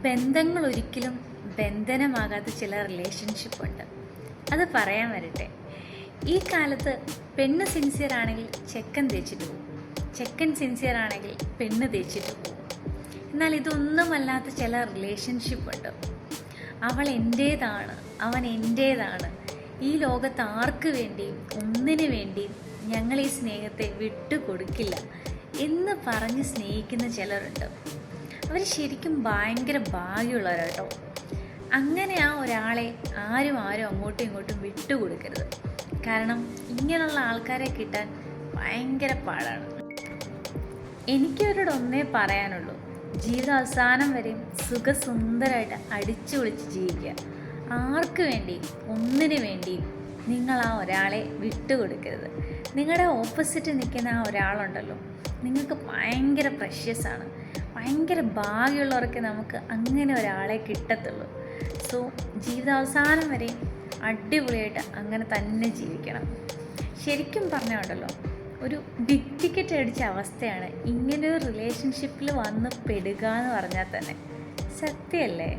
ബന്ധങ്ങൾ ഒരിക്കലും ബന്ധനമാകാത്ത ചില റിലേഷൻഷിപ്പ് ഉണ്ട്. അത് പറയാൻ വരട്ടെ. ഈ കാലത്ത് പെണ്ണ് സിൻസിയർ ആണെങ്കിൽ ചെക്കൻ തേച്ചിട്ട് പോകും, ചെക്കൻ സിൻസിയർ ആണെങ്കിൽ പെണ്ണ് തേച്ചിട്ട് പോകും. എന്നാൽ ഇതൊന്നുമല്ലാത്ത ചില റിലേഷൻഷിപ്പ് ഉണ്ട്. അവൾ എൻ്റേതാണ്, അവൻ എൻ്റേതാണ്, ഈ ലോകത്ത് ആർക്ക് വേണ്ടിയും ഒന്നിനു വേണ്ടിയും ഞങ്ങൾ ഈ സ്നേഹത്തെ വിട്ടുകൊടുക്കില്ല എന്ന് പറഞ്ഞ് സ്നേഹിക്കുന്ന ചിലരുണ്ട്. അവർ ശരിക്കും ഭയങ്കര ഭാഗ്യമുള്ളവരാട്ടോ. അങ്ങനെ ആ ഒരാളെ ആരും അങ്ങോട്ടും ഇങ്ങോട്ടും വിട്ടുകൊടുക്കരുത്. കാരണം ഇങ്ങനെയുള്ള ആൾക്കാരെ കിട്ടാൻ ഭയങ്കര പാടാണ്. എനിക്കവരോട് ഒന്നേ പറയാനുള്ളൂ, ജീവിതം അവസാനം വരെയും സുഖസുന്ദരമായിട്ട് അടിച്ചു പൊളിച്ച് ജീവിക്കുക. ആർക്ക് വേണ്ടിയും ഒന്നിനു വേണ്ടിയും നിങ്ങൾ ആ ഒരാളെ വിട്ടുകൊടുക്കരുത്. നിങ്ങളുടെ ഓപ്പോസിറ്റ് നിൽക്കുന്ന ആ ഒരാളുണ്ടല്ലോ, നിങ്ങൾക്ക് ഭയങ്കര പ്രഷ്യസാണ്. ഭയങ്കര ഭാഗ്യമുള്ളവർക്ക് നമുക്ക് അങ്ങനെ ഒരാളെ കിട്ടത്തുള്ളൂ. സോ ജീവിതാവസാനം വരെ അടിപൊളിയായിട്ട് അങ്ങനെ തന്നെ ജീവിക്കണം. ശരിക്കും പറഞ്ഞുണ്ടല്ലോ, ഒരു ബിഗ് ടിക്കറ്റ് അടിച്ച അവസ്ഥയാണ് ഇങ്ങനൊരു റിലേഷൻഷിപ്പിൽ വന്ന് പെടുക എന്ന് പറഞ്ഞാൽ തന്നെ. സത്യമല്ലേ?